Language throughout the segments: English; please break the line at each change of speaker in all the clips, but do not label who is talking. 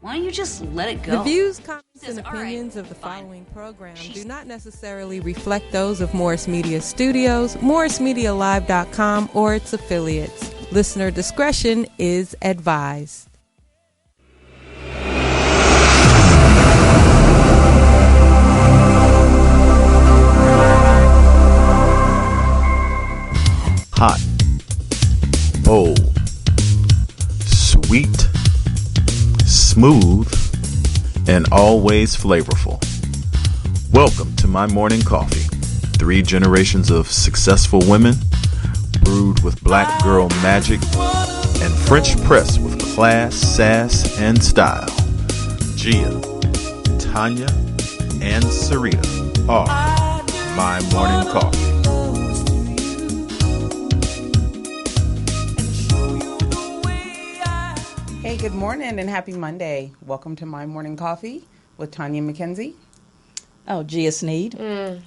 Why don't you just let it go?
The views, comments, and opinions of the following program do not necessarily reflect those of Morris Media Studios, MorrisMediaLive.com, or its affiliates. Listener discretion is advised.
Hot, bold, sweet, smooth, and always flavorful. Welcome to My Morning Coffee. 3 generations of successful women, brewed with black girl magic, and French press with class, sass, and style. Gia, Tanya, and Sarita are My Morning Coffee.
Hey, good morning and happy Monday. Welcome to My Morning Coffee with Tanya McKenzie.
Oh, Gia Sneed.
And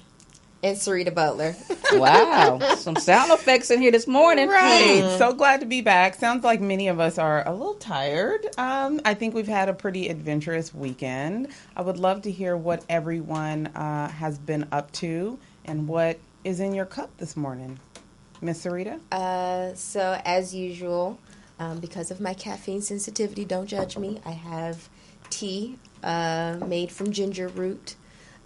Sarita Butler.
Wow. Some sound effects in here this morning.
Right. So glad to be back. Sounds like many of us are a little tired. I think we've had a pretty adventurous weekend. I would love to hear what everyone has been up to and what is in your cup this morning. Miss Sarita?
So, as usual, because of my caffeine sensitivity, don't judge me, I have tea made from ginger root.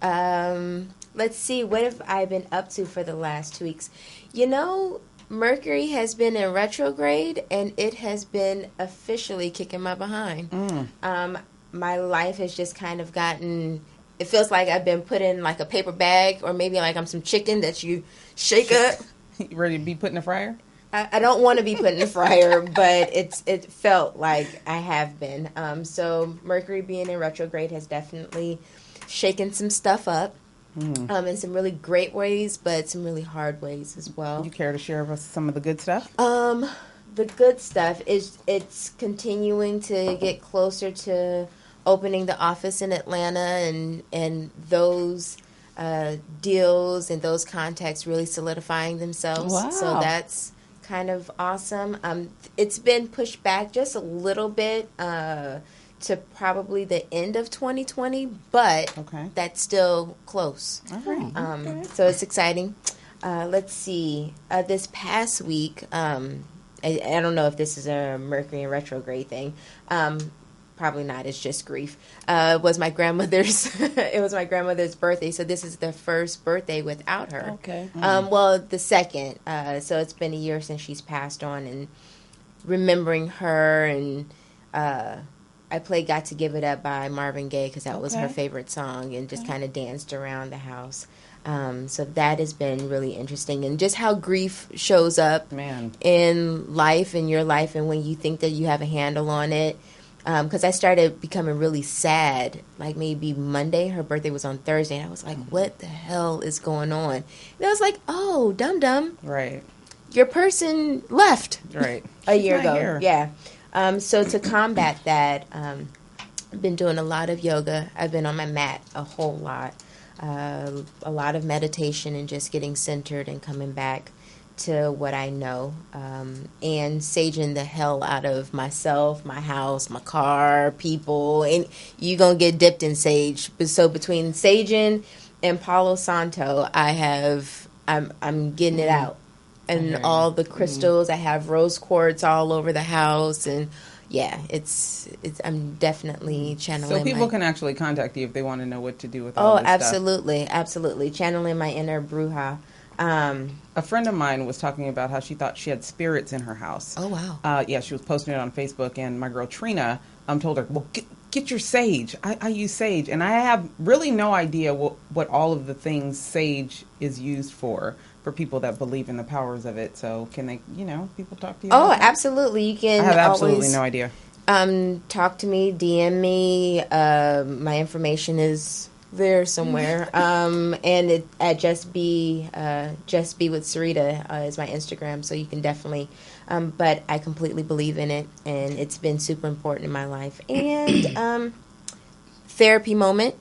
Let's see, what have I been up to for the last 2 weeks? You know, Mercury has been in retrograde, and it has been officially kicking my behind. My life has just kind of gotten, it feels like I've been put in like a paper bag, or maybe like I'm some chicken that you shake up.
You ready to be put in the fryer?
I don't want to be put in the fryer, but it felt like I have been. So Mercury being in retrograde has definitely shaken some stuff up in some really great ways, but some really hard ways as well.
You care to share with us some of the good stuff?
The good stuff is it's continuing to get closer to opening the office in Atlanta, and those deals and those contacts really solidifying themselves.
Wow.
So that's kind of awesome. It's been pushed back just a little bit to probably the end of 2020, but that's still close.
All right.
So it's exciting. Let's see. This past week, I don't know if this is a Mercury in retrograde thing. Probably not. It's just grief. It was my grandmother's. It was my grandmother's birthday, so this is the first birthday without her.
Okay.
Well, the second. So it's been a year since she's passed on, and remembering her, and I played "Got to Give It Up" by Marvin Gaye because that was her favorite song, and just kind of danced around the house. So that has been really interesting, and just how grief shows up in life, in your life, and when you think that you have a handle on it. Because I started becoming really sad, like maybe Monday. Her birthday was on Thursday, and I was like, what the hell is going on? And I was like, oh, dum-dum.
Right.
Your person left.
Right.
A year
She's not
ago.
here.
Yeah. So to combat that, I've been doing a lot of yoga. I've been on my mat a whole lot. A lot of meditation and just getting centered and coming back to what I know, and saging the hell out of myself, my house, my car, people, and you gonna get dipped in sage. So between saging and Palo Santo, I'm getting it out, and all the crystals. I have rose quartz all over the house, and yeah, it's. I'm definitely channeling.
So people can actually contact you if they want to know what to do with all this
absolutely, absolutely, channeling my inner bruja.
A friend of mine was talking about how she thought she had spirits in her house.
Oh, wow.
Yeah, she was posting it on Facebook, and my girl Trina told her, well, get your sage. I use sage, and I have really no idea what all of the things sage is used for people that believe in the powers of it. So can they, people talk to you about that?
Absolutely. You can
I have absolutely
always,
no idea.
Talk to me, DM me. My information is there somewhere. And it at just be with Sarita is my Instagram, so you can definitely. But I completely believe in it, and it's been super important in my life. And therapy moment.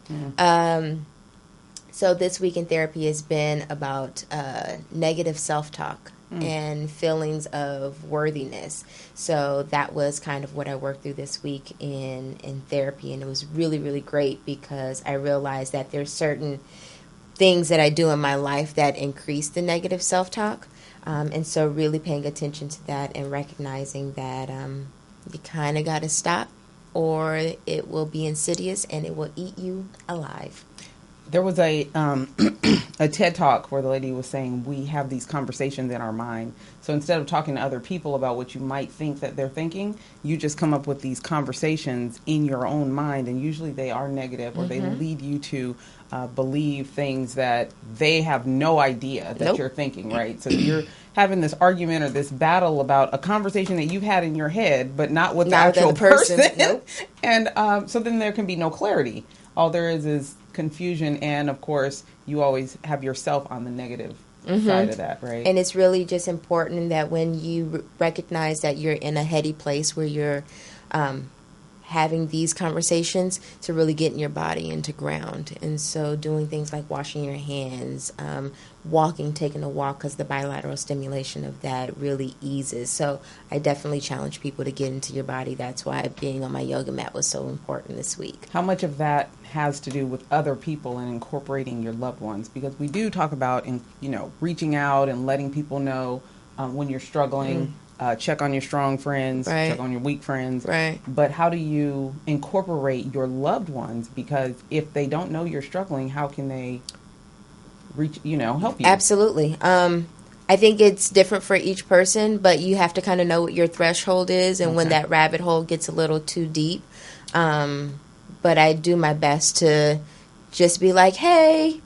So this week in therapy has been about negative self-talk and feelings of worthiness. So that was kind of what I worked through this week in therapy, and it was really, really great because I realized that there's certain things that I do in my life that increase the negative self-talk. And so really paying attention to that and recognizing that you kind of got to stop, or it will be insidious and it will eat you alive.
There was a a TED Talk where the lady was saying we have these conversations in our mind. So instead of talking to other people about what you might think that they're thinking, you just come up with these conversations in your own mind, and usually they are negative, or they lead you to believe things that they have no idea that you're thinking, right? So you're having this argument or this battle about a conversation that you've had in your head, but not with the actual person. And so then there can be no clarity. All there is confusion, and of course you always have yourself on the negative side of that, right?
And it's really just important that when you recognize that you're in a heady place where you're having these conversations, to really get in your body and to ground. And so doing things like washing your hands, walking, taking a walk, because the bilateral stimulation of that really eases. So I definitely challenge people to get into your body. That's why being on my yoga mat was so important this week.
How much of that has to do with other people and incorporating your loved ones? Because we do talk about, reaching out and letting people know when you're struggling. Check on your strong friends, check on your weak friends.
Right.
But how do you incorporate your loved ones? Because if they don't know you're struggling, how can they help you?
Absolutely. I think it's different for each person, but you have to kind of know what your threshold is and when that rabbit hole gets a little too deep. But I do my best to just be like, hey,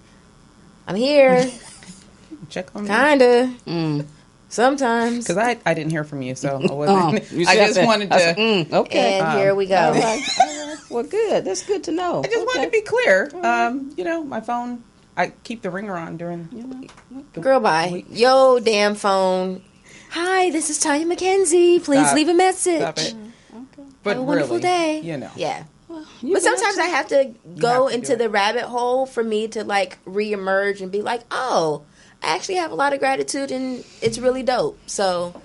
I'm here.
Check on me.
Kinda. Sometimes.
Because I didn't hear from you, so I wasn't. I just wanted to.
Okay.
And here we go.
All right. Well, good. That's good to know.
I just wanted to be clear. My phone, I keep the ringer on during.
Girl, bye. Yo, damn phone. Hi, this is Tanya McKenzie. Please leave a message.
Stop it.
Okay.
But
have a wonderful day.
Yeah.
But sometimes I have to go into the rabbit hole for me to reemerge and be like, oh, I actually have a lot of gratitude and it's really dope. So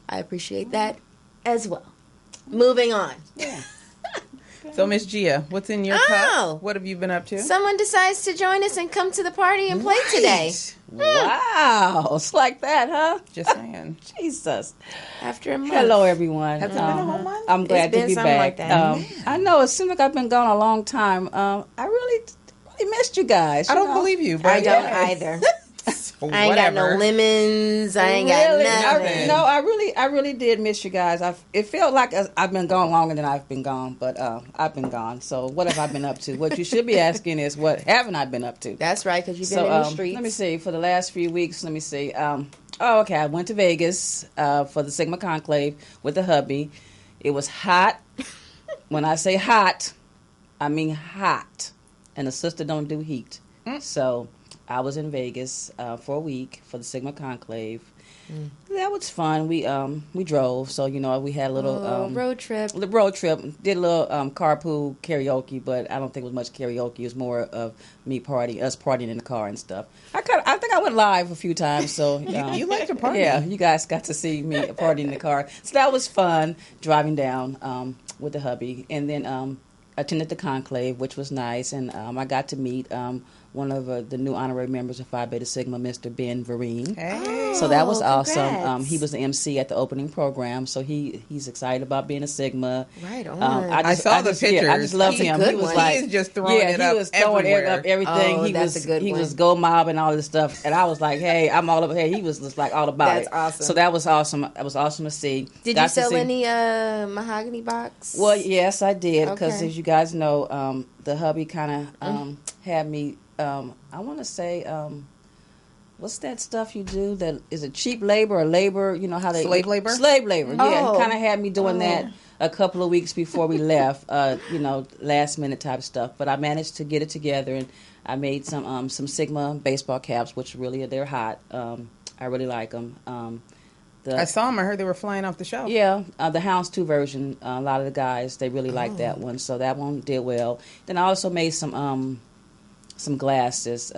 I appreciate that as well. Moving on.
Yeah. So Miss Gia, what's in your cup? What have you been up to?
Someone decides to join us and come to the party and play today.
Wow. It's like that, huh?
Just saying.
Jesus.
After a month.
Hello, everyone.
Has it been a whole month?
I'm glad to be back.
Like that.
I know it seems like I've been gone a long time. I really missed you guys.
I don't believe you, but
I don't either. I ain't got no lemons. I ain't got nothing.
I really did miss you guys. It felt like I've been gone longer than I've been gone, but I've been gone. So what have I been up to? What you should be asking is what haven't I been up to?
That's right, because you've been in the streets.
Let me see. For the last few weeks, let me see. I went to Vegas for the Sigma Conclave with the hubby. It was hot. When I say hot, I mean hot. And the sister don't do heat. So I was in Vegas for a week for the Sigma Conclave. That was fun. We drove, so we had a little
road trip.
Road trip. Did a little carpool karaoke, but I don't think it was much karaoke. It was more of us partying in the car and stuff. I think I went live a few times. So
you like to party.
Yeah, you guys got to see me partying in the car. So that was fun driving down with the hubby, and then attended the conclave, which was nice, and I got to meet one of the new honorary members of Phi Beta Sigma, Mr. Ben Vereen.
Hey.
So that was awesome.
Congrats.
He was the MC at the opening program, so he's excited about being a Sigma.
Right on.
I saw the pictures.
Yeah, I just love him. He was like,
he is just throwing it up
he was throwing
everywhere.
up everything.
Oh,
He was Go Mob and all this stuff, and I was like, hey, I'm all over here. He was just like all about it.
That's awesome.
So that was awesome. It was awesome to see.
Did you sell any mahogany box?
Well, yes, I did, because
Okay.
as you guys know, the hubby kind of had me. I want to say, what's that stuff you do? That is it cheap labor or labor? You know how they
Slave labor?
Slave labor. Yeah,
Oh.
kind of had me doing that a couple of weeks before we left. Last minute type stuff. But I managed to get it together, and I made some Sigma baseball caps, which really they're hot. I really like them.
I saw them. I heard they were flying off the shelf.
Yeah, the Houndstooth version. A lot of the guys they really like that one, so that one did well. Then I also made some glasses.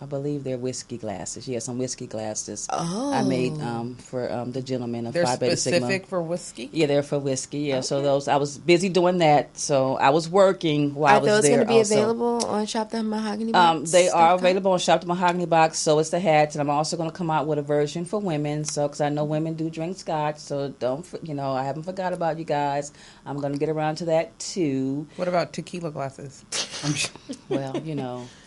I believe they're whiskey glasses. Yeah, some whiskey glasses.
Oh.
I made for the gentleman of
They're
Phi Beta Sigma.
specific for whiskey?
Yeah, they're for whiskey. Yeah, so those I was busy doing that. So I was working while I
Are
was
those
there.
going to be
also.
available on Shop the Mahogany Box?
They are available on Shop the Mahogany Box. So it's the hats, and I'm also going to come out with a version for women. So because I know women do drink scotch, so don't I haven't forgot about you guys. I'm going to get around to that too.
What about tequila glasses?
Well,
I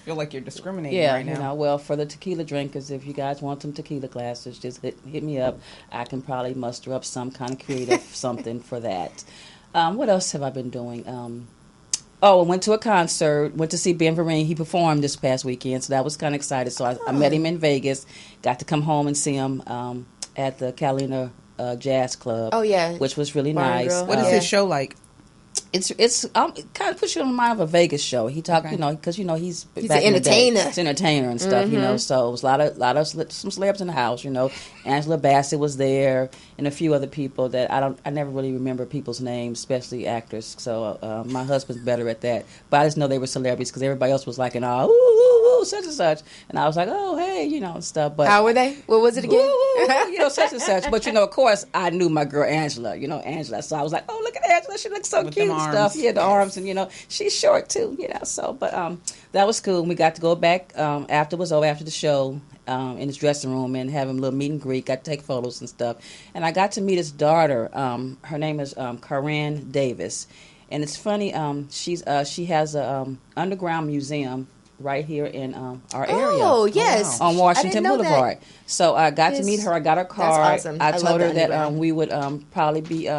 feel like you're discriminating
yeah,
right now.
well, for the tequila drinkers, if you guys want some tequila glasses, just hit me up. I can probably muster up some kind of creative something for that. What else have I been doing? I went to a concert, went to see Ben Vereen. He performed this past weekend, so that was kind of excited. So I met him in Vegas, got to come home and see him at the Catalina Jazz Club.
Oh, yeah.
Which was really
Bar and
nice.
Grill.
What is his show like?
It kind of puts you in the mind of a Vegas show. He talked, because he's
He's
back
an
in the day.
entertainer.
He's an entertainer and stuff, So it was a lot of some celebs in the house, Angela Bassett was there, and a few other people that I never really remember people's names, especially actors. So my husband's better at that, but I just know they were celebrities because everybody else was like, ooh, ooh, ooh, such and such, and I was like, oh, hey, and stuff. But
How were they? What was it again?
ooh, such and such. But of course, I knew my girl Angela, Angela. So I was like, oh, look at Angela, she looks so
With
cute
them
and stuff.
arms.
Yeah, the arms, and she's short too, So, but that was cool. We got to go back after it was over, after the show, in his dressing room and have him a little meet and greet. Got to take photos and stuff, and I got to meet his daughter. Her name is Corinne Davis, and it's funny. She has a underground museum right here in our area.
Oh, yes.
On Washington
I didn't know
Boulevard.
that.
So I got to meet her. I got her card.
That's awesome.
I
I love
told
the
her that
underground.
we would probably be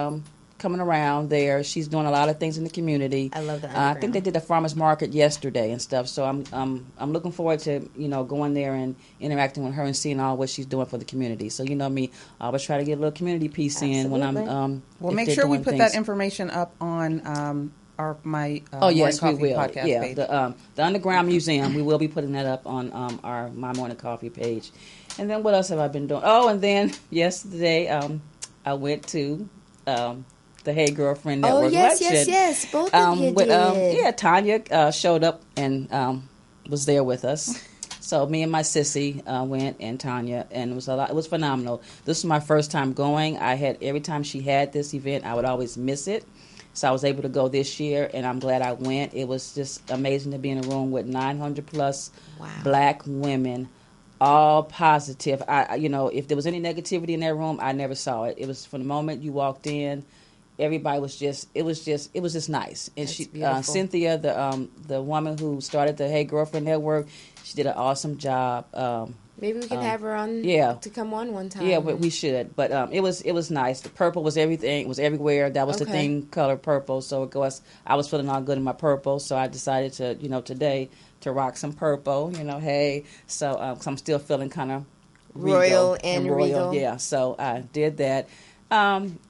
coming around there. She's doing a lot of things in the community.
I love the
I think
underground.
they did a farmers market yesterday and stuff. So I'm looking forward to going there and interacting with her and seeing all what she's doing for the community. So me, I always try to get a little community piece in when I'm.
Absolutely.
Well,
if
make
they're
sure we
doing
put
things.
that information up on my
Oh yes, we
Morning Coffee
will.
podcast
Yeah,
page.
the Underground Museum. We will be putting that up on our My Morning Coffee page. And then what else have I been doing? Oh, and then yesterday I went to the Hey Girlfriend Network
Oh, yes,
luncheon.
yes. Both of you
with,
did.
Tanya showed up and was there with us. So me and my sissy went, and Tanya, and it was a lot. It was phenomenal. This was my first time going. Every time she had this event, I would always miss it. So I was able to go this year, and I'm glad I went. It was just amazing to be in a room with 900 plus black women, all positive. If there was any negativity in that room, I never saw it. It was from the moment you walked in. Everybody was just nice. And
That's beautiful.
Cynthia, the woman who started the Hey Girlfriend Network, she did an awesome job.
Maybe we can have her on to come on one time.
Yeah, we should. But it was nice. The purple was everything. It was everywhere. That was the theme color, purple. So of course, I was feeling all good in my purple. So I decided to, today to rock some purple. Hey, so 'cause I'm still feeling kind of
Royal and regal.
Yeah, so I did that.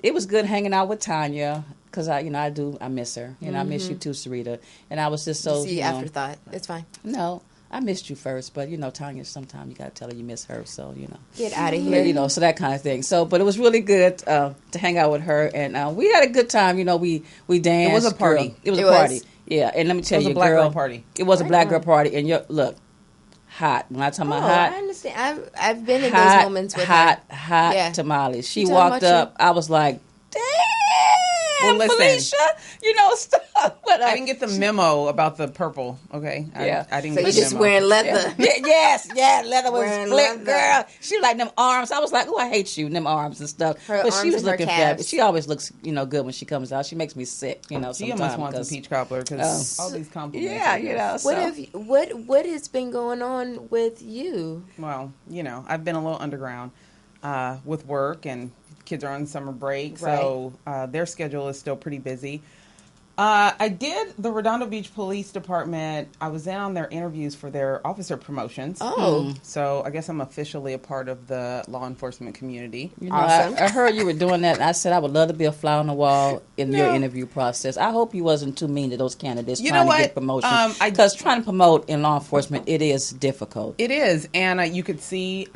It was good hanging out with Tanya because I miss her. I miss you too, Sarita. And I was just so
Afterthought. It's fine.
No, I missed you first, but Tanya, sometimes you gotta tell her you miss her. So
Get out of here.
but, so that kind of thing. So, but it was really good to hang out with her, and we had a good time. We danced.
It was a party.
Girl. It was
It
a party.
was.
Yeah, and let me tell
It was
you,
a black
girl,
girl party.
It was a black
on.
girl party, and look, hot. When I talk about
Oh,
hot,
I understand. I've been in
hot,
those moments with
hot
Yeah.
tamales. She
You talking
walked
about
up. I was like, damn,
Well, listen.
Felicia, stuff. But,
I didn't get the memo about the purple. Okay,
Yeah.
I didn't
So
get
you're
the
just
memo.
wearing leather.
Yes, leather was
Wearing
split,
leather.
girl. She was like them arms. I was like, oh, I hate you, them arms and stuff.
Her
But she
arms
was
and her
looking
calves.
fabulous. She always looks, good when she comes out. She makes me sick,
Gia
sometimes.
must want some
'cause-
peach cobbler because all these compliments.
Yeah,
What
so.
have what has been going on with you?
Well, I've been a little underground with work, and kids are on summer break,
Right.
so their schedule is still pretty busy. I did the Redondo Beach Police Department. I was in on their interviews for their officer promotions.
Oh.
So I guess I'm officially a part of the law enforcement community.
Awesome.
I heard you were doing that, and I said I would love to be a fly on the wall in your interview process. I hope you wasn't too mean to those candidates
You
trying
know
to
what?
get promotion.
I-
Because trying to promote in law enforcement, it is difficult.
It is, and you could see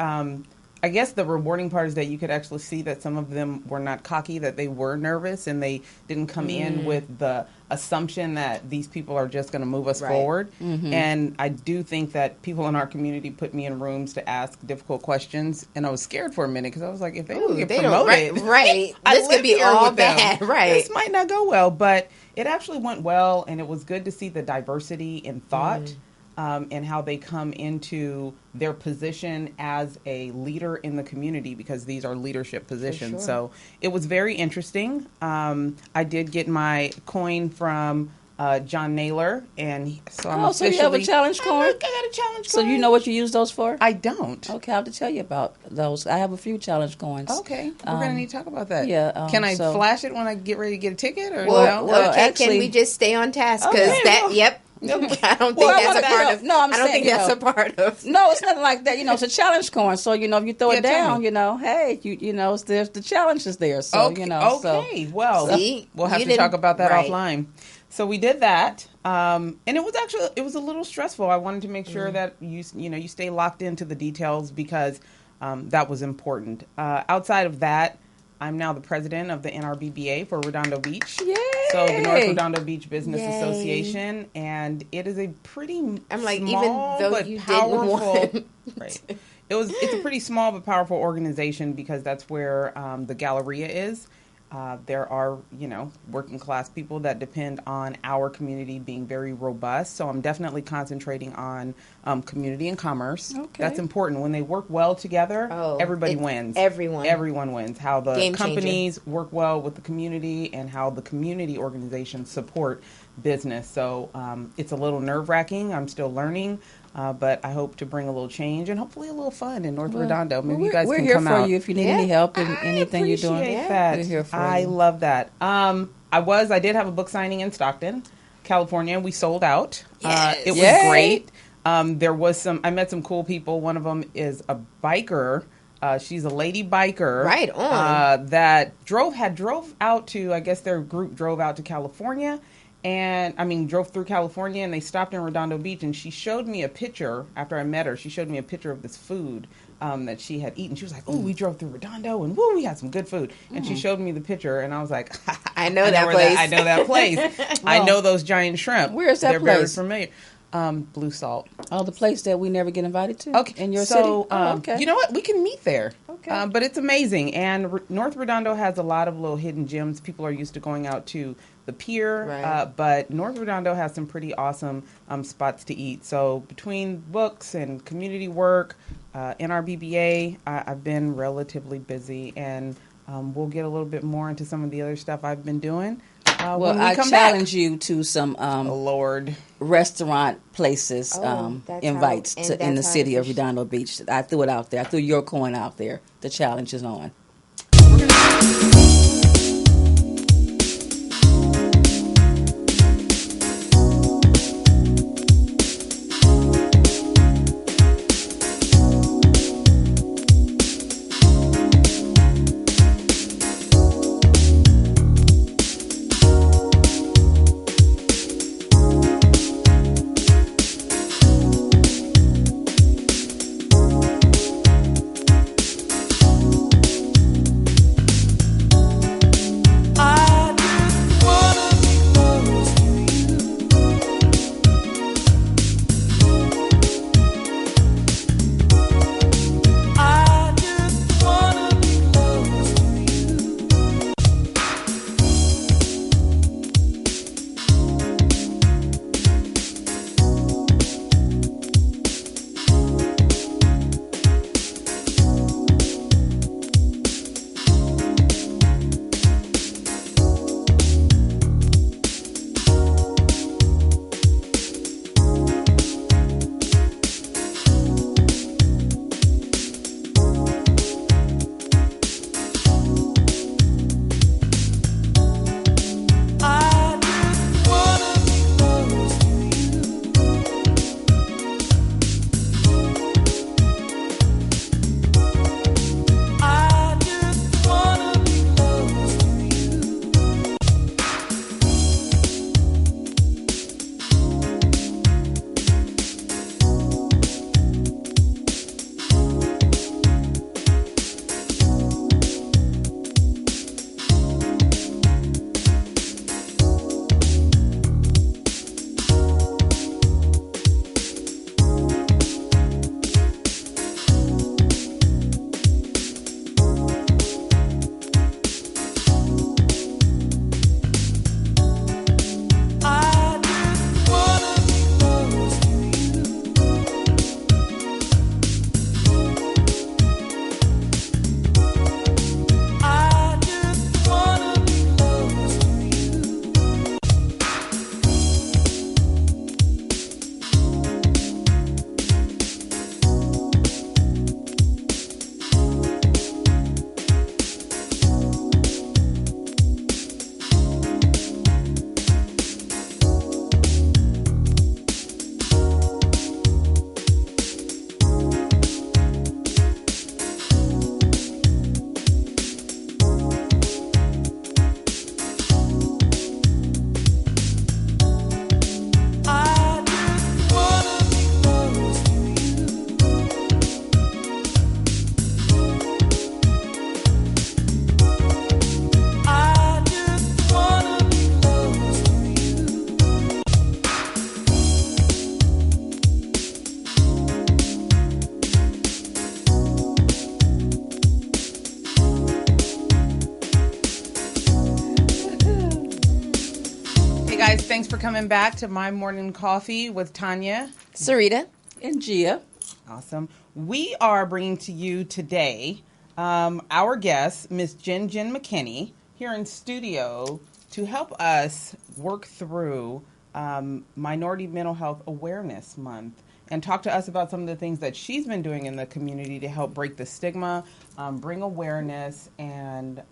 I guess the rewarding part is that you could actually see that some of them were not cocky, that they were nervous, and they didn't come in with the assumption that these people are just going to move us forward. And I do think that people in our community put me in rooms to ask difficult questions, and I was scared for a minute because I was like, if they don't get promoted,
right.
I
This could
live
be
here
all
with them.
bad, right?
This might not go well, but it actually went well, and it was good to see the diversity in thought. And how they come into their position as a leader in the community, because these are leadership positions.
Sure.
So it was very interesting. I did get my coin from John Naylor, and so I'm
so you have a challenge coin?
I got a challenge
So
coin.
you know what you use those for?
I don't.
Okay, I'll have to tell you about those. I have a few challenge coins.
Okay, we're going to need to talk about that.
yeah,
Can I
so-
flash it when I get ready to get a ticket? Or
Well,
no?
okay,
actually-
can we just stay on task? Because
Okay,
that,
well-
yep. I don't think that's a part of.
No, I'm
I don't
saying,
think that's
you
a part of.
No, it's nothing like that. It's a challenge coin. So, if you throw
Yeah,
it
tell
down,
me.
hey, there's the challenge is there. So,
Okay,
so.
okay. Well,
See,
we'll have
you
to talk
didn't-
about that
right.
offline. So we did that, and it was a little stressful. I wanted to make sure that you stay locked into the details, because that was important. Outside of that, I'm now the president of the NRBBA for Redondo Beach.
Yay!
So the North Redondo Beach Business
Yay.
Association, and it is a pretty
I'm like, even
small
though
but
you didn't
powerful.
want-
Right. It's a pretty small but powerful organization, because that's where the Galleria is. There are, working class people that depend on our community being very robust. So I'm definitely concentrating on community and commerce.
Okay.
That's important. When they work well together, everybody wins.
Everyone
wins. How the
Game changer.
companies work well with the community, and how the community organizations support business. So it's a little nerve-wracking. I'm still learning. But I hope to bring a little change and hopefully a little fun in North Redondo. Maybe you guys
we're
can
here
come
for
out.
you if you need any help in anything you're doing.
Appreciate that.
We're here for
I
you.
love that. I did have a book signing in Stockton, California. We sold out.
Yes.
It was
Yay.
great. I met some cool people. One of them is a biker. She's a lady biker.
Right on.
That drove out to, I guess their group drove out to California. Drove through California, and they stopped in Redondo Beach, and she showed me a picture after I met her. She showed me a picture of this food that she had eaten. She was like, "Oh, we drove through Redondo, and woo, we had some good food." And she showed me the picture, and I was like,
I know that
where
place.
I know that place. I know those giant shrimp.
Where's that
They're
place?
very familiar. Blue Salt.
Oh, the place that we never get invited to?
Okay,
In your
so,
city? Oh, okay.
You know what? We can meet there.
Okay.
But it's amazing. And North Redondo has a lot of little hidden gems. People are used to going out to the pier,
Right.
but North Redondo has some pretty awesome spots to eat. So between books and community work, NRBBA, I've been relatively busy, and we'll get a little bit more into some of the other stuff I've been doing.
Well,
when we
I
come
challenge you to some
back. Oh, Lord.
restaurant places
That's
invites
how- and
in the
that's how
city of
it is.
Redondo Beach. I threw it out there. I threw your coin out there. The challenge is on.
for coming back to My Morning Coffee with Tanya,
Sarita,
And Gia.
Awesome. We are bringing to you today our guest, Miss Jen McKinney, here in studio to help us work through Minority Mental Health Awareness Month and talk to us about some of the things that she's been doing in the community to help break the stigma, bring awareness, and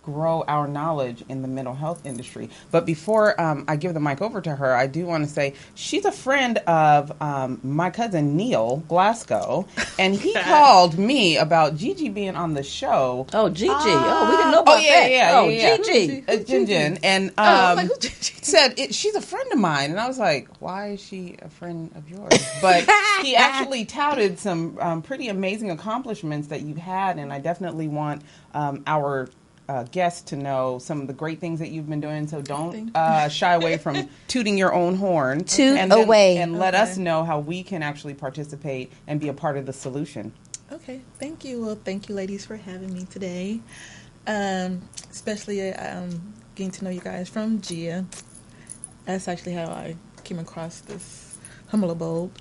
grow our knowledge in the mental health industry. But before I give the mic over to her, I do want to say she's a friend of my cousin Neil Glasgow, and he called me about Gigi being on the show.
Oh, Gigi. We didn't know about that. Gigi.
Gigi. And said she's a friend of mine. And I was like, why is she a friend of yours? But he actually touted some pretty amazing accomplishments that you've had, and I definitely want our guests to know some of the great things that you've been doing. So don't shy away from tooting your own horn. And let us know how we can actually participate and be a part of the solution.
Okay, thank you. Well, thank you, ladies, for having me today. Especially getting to know you guys from Gia. That's actually how I came across this humble abode.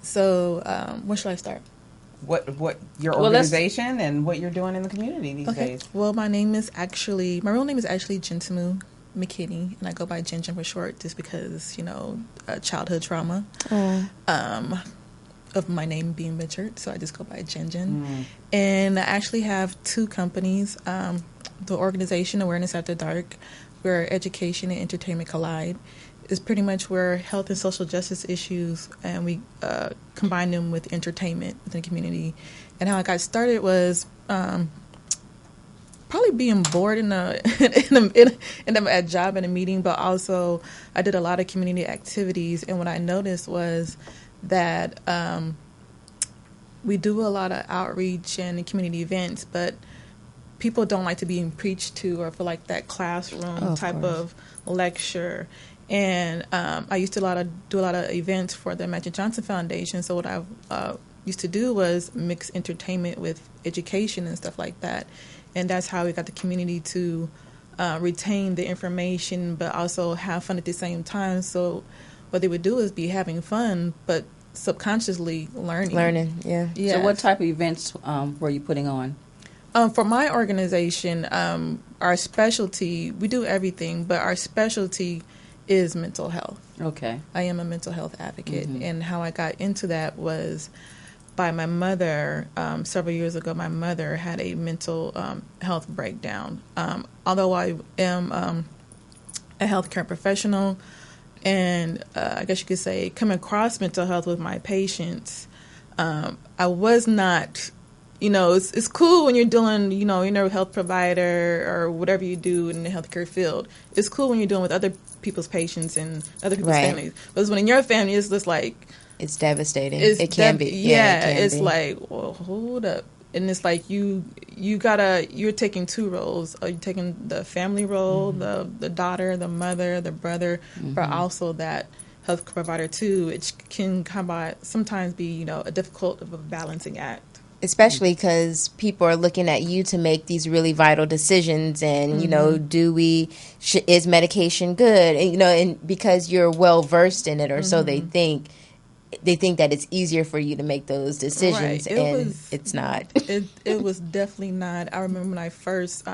So where should I start?
What your organization and what you're doing in the community these days.
Well, my real name is actually Gentimu McKinney, and I go by Jen for short, just because childhood trauma of my name being butchered, so I just go by Jen. And I actually have two companies. The organization Awareness After Dark, where education and entertainment collide, is pretty much where health and social justice issues, and we combine them with entertainment within the community. And how I got started was probably being bored in a job in a meeting, but also I did a lot of community activities. And what I noticed was that we do a lot of outreach and community events, but people don't like to be preached to or feel like that classroom type of lecture. And I used to do a lot of events for the Magic Johnson Foundation. So what I used to do was mix entertainment with education and stuff like that. And that's how we got the community to retain the information, but also have fun at the same time. So what they would do is be having fun, but subconsciously learning.
Yeah.
So what type of events were you putting on?
For my organization, our specialty, we do everything, but our specialty is mental health.
Okay.
I am a mental health advocate, and how I got into that was by my mother. Several years ago, my mother had a mental health breakdown. Although I am a healthcare professional, and I guess you could say come across mental health with my patients, I was not. It's cool when you're doing, you're a health provider or whatever you do in the healthcare field. It's cool when you're doing with other people's patients and other people's families. But when in your family, it's just like...
It's devastating. It can be.
Yeah, it's like, well, hold up. And it's like you're taking two roles. You're taking the family role, the daughter, the mother, the brother, but also that health provider too. It can sometimes be, a difficult of a balancing act.
Especially because people are looking at you to make these really vital decisions, and is medication good? And, and because you're well versed in it, or so they think that it's easier for you to make those decisions, and it's not.
It was definitely not. I remember when I first.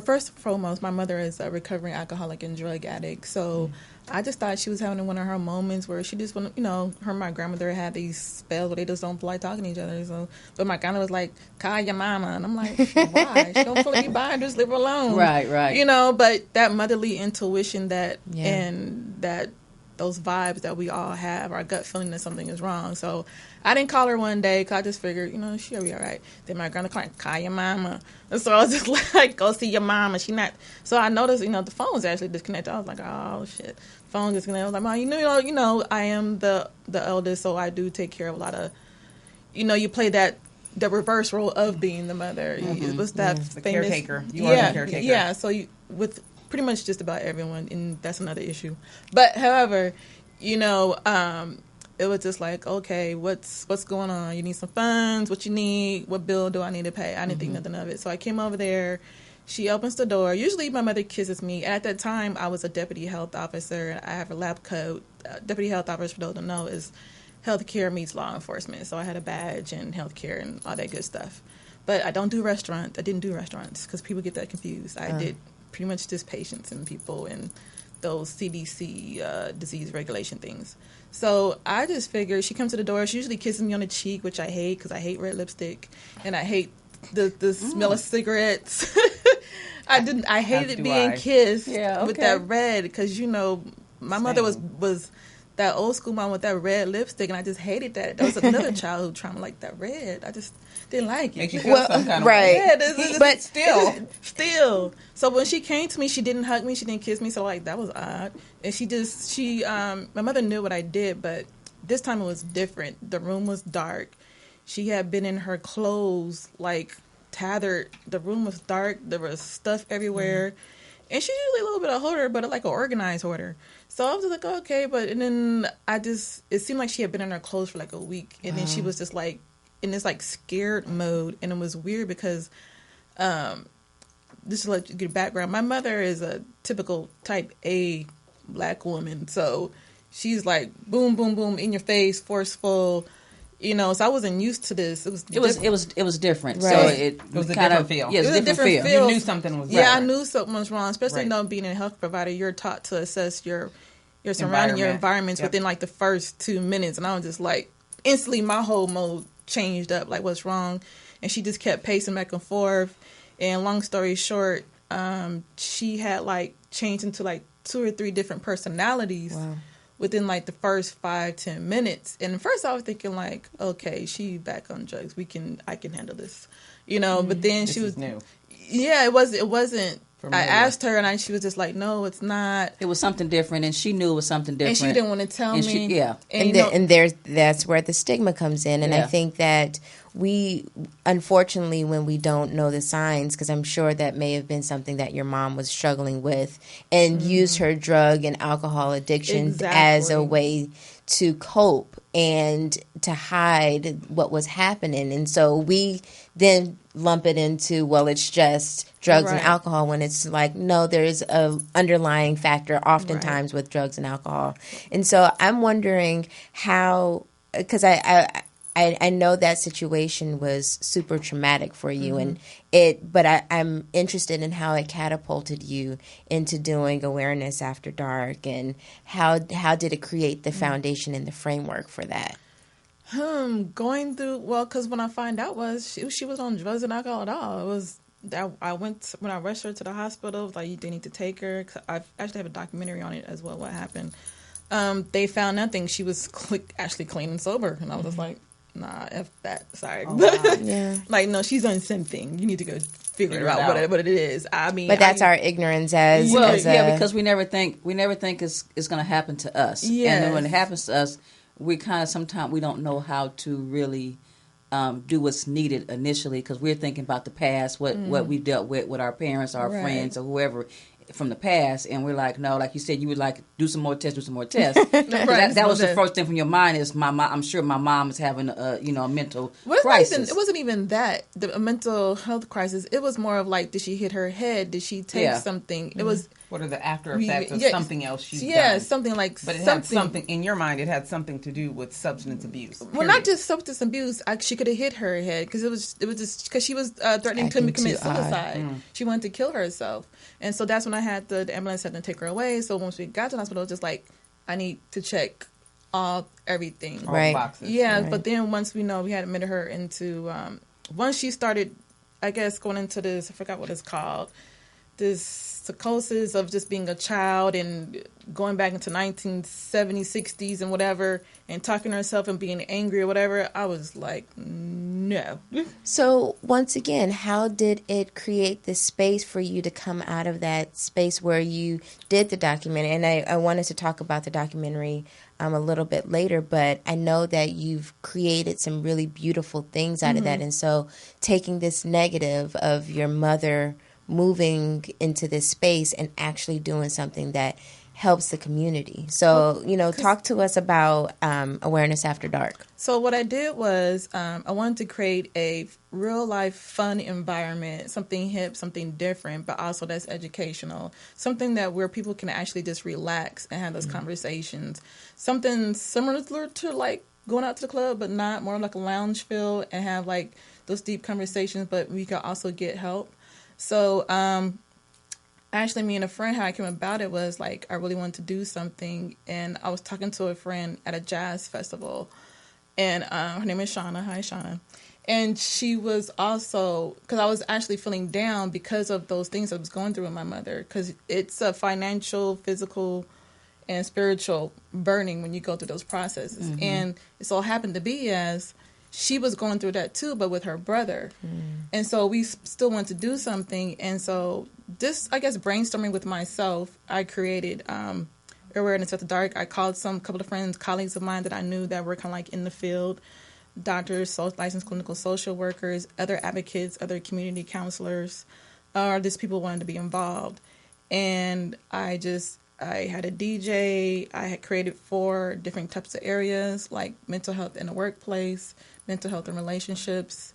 First and foremost, my mother is a recovering alcoholic and drug addict, so I just thought she was having one of her moments where she just want her and my grandmother had these spells where they just don't feel like talking to each other. So, but my grandmother was like, "Call your mama," and I'm like, "Why? She don't feel like you buying, just leave her alone."
Right.
But that motherly intuition and that those vibes that we all have, our gut feeling that something is wrong. So I didn't call her one day because I just figured, she'll be all right. Then my grandma client, call your mama. And so I was just like, go see your mama. She not. So I noticed, the phone was actually disconnected. I was like, oh shit, phone disconnected. I was like, Mom, I am the eldest, so I do take care of a lot of, you play the reverse role of being the mother. It was that
the
famous
caretaker. You are the caretaker.
Yeah. So with pretty much just about everyone, and that's another issue. But however, it was just like, okay, what's going on? You need some funds? What you need? What bill do I need to pay? I didn't think nothing of it. So I came over there She opens the door. Usually my mother kisses me. And at that time, I was a deputy health officer. I have a lab coat. Deputy health officer, for those who don't know, is healthcare meets law enforcement. So I had a badge and healthcare and all that good stuff. But I don't do restaurants. I didn't do restaurants because people get that confused. I did pretty much just patients and people and those CDC disease regulation things. So I just figured she comes to the door. She usually kisses me on the cheek, which I hate because I hate red lipstick and I hate the smell of cigarettes. I hated being kissed with that red because, you know, my mother was that old school mom with that red lipstick, and I just hated that. That was another childhood trauma, like that red. I just didn't like it.
Makes you feel some kind of way.
Yeah, but still. So when she came to me, she didn't hug me, she didn't kiss me, so like that was odd. And my mother knew what I did, but this time it was different. The room was dark. She had been in her clothes, like tethered. The room was dark. There was stuff everywhere. And she's usually a little bit of a hoarder, but like an organized hoarder. So I was like, oh, okay. And then it seemed like she had been in her clothes for like a week. And then she was just like in this like scared mode. And it was weird because, just to let you get background, my mother is a typical type A black woman. So she's like boom, boom, boom, in your face, forceful. You know, so I wasn't used to this. It was
different.
Right.
So
it was a different feel.
Yeah, it was a different feel.
You knew something was wrong.
Yeah, I knew something was wrong, especially being a health provider. You're taught to assess your surrounding, your environments within like the first 2 minutes. And I was just like, instantly my whole mode changed up, like what's wrong? And she just kept pacing back and forth. And long story short, she had like changed into like 2 or 3 different personalities. Wow. Within like the first 5-10 minutes. And at first I was thinking like, okay, she back on drugs. I can handle this, you know. But then she was
new.
Yeah, it wasn't. Familiar. I asked her and she was just like, no, it's not.
It was something different, and she knew it was something different.
And she didn't want to tell me.
And that's where the stigma comes in. And I think that we, unfortunately, when we don't know the signs, because I'm sure that may have been something that your mom was struggling with and used her drug and alcohol addiction as a way to cope and to hide what was happening. And so we then lump it into, well, it's just drugs and alcohol, when it's like, no, there's a underlying factor oftentimes with drugs and alcohol. And so I'm wondering how, because I know that situation was super traumatic for you, but I'm interested in how it catapulted you into doing Awareness After Dark, and how did it create the foundation and the framework for that?
Going through, because when I find out she was on drugs and alcohol at all. It was that when I rushed her to the hospital, it was like, they need to take her. 'Cause I actually have a documentary on it as well. What happened? They found nothing. She was actually clean and sober, and I was just like, nah, F that. Sorry. Oh, wow. Like, no, she's on something. You need to go figure out what it is. I mean,
but that's our ignorance
because we never think it's going to happen to us. Yes. And then when it happens to us, we kind of sometimes we don't know how to really do what's needed initially, because we're thinking about the past, what we dealt with our parents, our friends, or whoever from the past, and we're like, no, like you said, you would like do some more tests. That was the first thing from your mind is my mom. I'm sure my mom is having a mental crisis.
It wasn't even that a mental health crisis. It was more of like, did she hit her head? Did she take something? It was.
What are the after effects of something else she's done?
Something like.
But it had something in your mind. It had something to do with substance abuse. Period.
Well, not just substance abuse. She could have hit her head because it was just because she was threatening to commit suicide. She wanted to kill herself, and so that's when I had the ambulance had to take her away. So once we got to the hospital, it was just like, I need to check everything.
Right.
All boxes.
Yeah, right. But then once we had admitted her into once she started, I guess, going into this, I forgot what it's called, this psychosis of just being a child and going back into 1970s, 60s and whatever, and talking to herself and being angry or whatever, I was like, no.
So once again, how did it create this space for you to come out of that space where you did the documentary? And I wanted to talk about the documentary a little bit later, but I know that you've created some really beautiful things out of that. And so taking this negative of your mother moving into this space and actually doing something that helps the community. So, talk to us about Awareness After Dark.
So what I did was I wanted to create a real-life fun environment, something hip, something different, but also that's educational, something that where people can actually just relax and have those conversations, something similar to like going out to the club, but not more like a lounge feel and have like those deep conversations, but we can also get help. So actually, me and a friend, how I came about it was like I really wanted to do something, and I was talking to a friend at a jazz festival, and her name is Shauna. Hi, Shauna. And she was also, because I was actually feeling down because of those things I was going through with my mother, because it's a financial, physical, and spiritual burning when you go through those processes. Mm-hmm. And it so happened to be as she was going through that too, but with her brother. And so we still wanted to do something. And so this, I guess, brainstorming with myself, I created Awareness After Dark. I called some couple of friends, colleagues of mine that I knew that were kind of like in the field, doctors, licensed clinical social workers, other advocates, other community counselors, or just people wanted to be involved. And I had a DJ. I had created 4 different types of areas, like mental health in the workplace, mental health and relationships.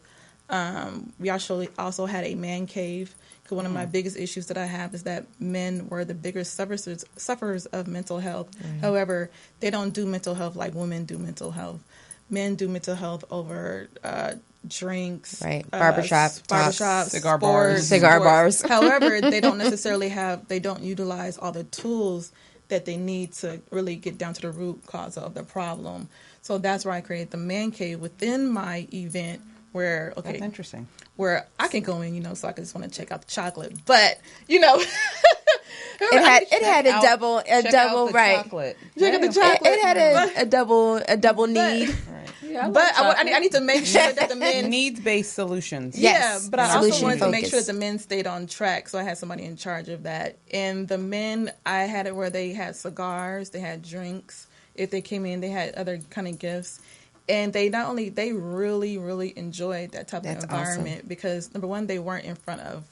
We also had a man cave. Because one of my biggest issues that I have is that men were the biggest sufferers of mental health. However, they don't do mental health like women do mental health. Men do mental health over drinks,
right? Barbershops,
cigar bars. However, they don't necessarily they don't utilize all the tools that they need to really get down to the root cause of the problem. So that's where I created the man cave within my event, where
that's interesting.
Where I can go in, so I just want to check out the chocolate, but it
had a double right.
Chocolate.
Check out the chocolate.
It had a double need.
Right. Yeah, but I need to make sure that the men
needs-based solutions.
Yes, but I also wanted to make sure that the men stayed on track, so I had somebody in charge of that. And the men, I had it where they had cigars, they had drinks. If they came in, they had other kind of gifts. And they really, really enjoyed that type of environment because, number one, they weren't in front of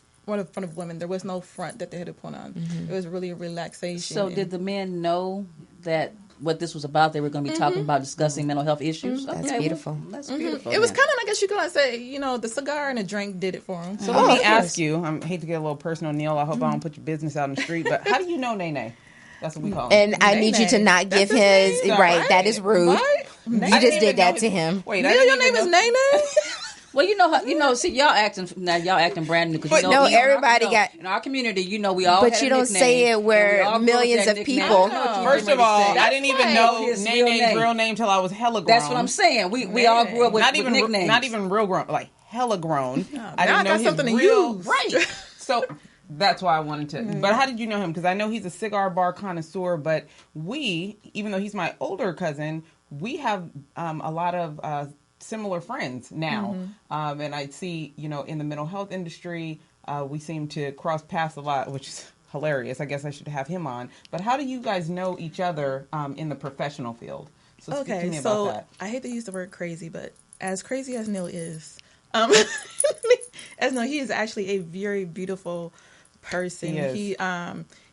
women. There was no front that they had to put on. It was really a relaxation.
So did the men know that what this was about? They were going to be talking about discussing mental health issues?
That's beautiful.
That's beautiful.
It was kind of, I guess you could say, the cigar and the drink did it for them.
So let me ask you, I hate to get a little personal, Neil. I hope I don't put your business out in the street, but how do you know Nene? That's what we call him.
And I need you to not give his right. That is rude. Right? You just did that to him.
Wait, Neil, your name is Nene?
Well, see, y'all acting brand new. Because
everybody got
in our community. We all.
But you don't say it where millions of people.
First of all, I didn't even know Nene's real name till I was hella grown.
That's what I'm saying. We all grew up with nicknames.
Not even real grown, like hella grown.
I didn't know something to use.
Right. So. That's why I wanted to. But how did you know him? Because I know he's a cigar bar connoisseur, but even though he's my older cousin, we have a lot of similar friends now. And I see, in the mental health industry, we seem to cross paths a lot, which is hilarious. I guess I should have him on. But how do you guys know each other in the professional field? So speak to me about that.
I hate to use the word crazy, but as crazy as Neil is, he is actually a very beautiful person.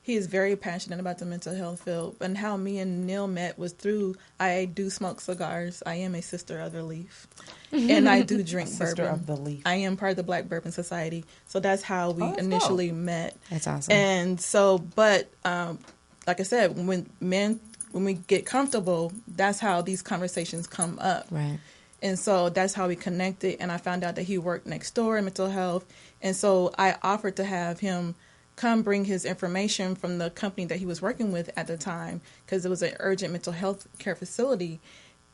He is very passionate about the mental health field. And how me and Neil met was through, I do smoke cigars. I am a Sister of the Leaf. And I do drink bourbon.
Sister of the Leaf.
I am part of the Black Bourbon Society. So that's how we initially met.
That's awesome.
And so, but like I said, when we get comfortable, that's how these conversations come up.
Right.
And so that's how we connected. And I found out that he worked next door in mental health. And so I offered to have him come bring his information from the company that he was working with at the time, because it was an urgent mental health care facility.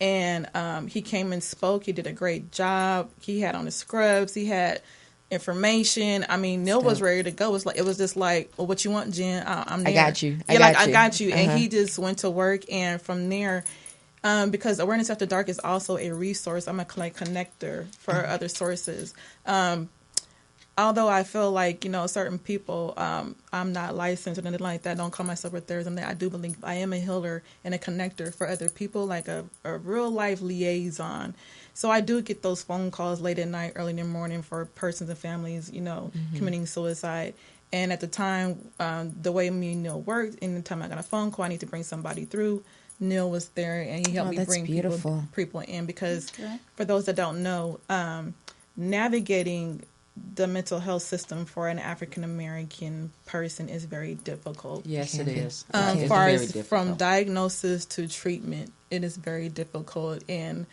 And he came and spoke. He did a great job. He had on his scrubs. He had information. I mean, Neil was ready to go. It was just like, well, what you want, Jen? I'm there.
I got you.
I got you. And he just went to work. And from there, because Awareness After Dark is also a resource. I'm a connector for other sources. Although I feel like, certain people, I'm not licensed or anything like that, don't call myself a therapist. I do believe I am a healer and a connector for other people, like a real life liaison. So I do get those phone calls late at night, early in the morning for persons and families, committing suicide. And at the time, the way me and Neil worked, anytime I got a phone call, I need to bring somebody through, Neil was there, and he helped me bring people in. Because for those that don't know, navigating the mental health system for an African American person is very difficult.
Yes, it is.
As far as from diagnosis to treatment, it is very difficult. And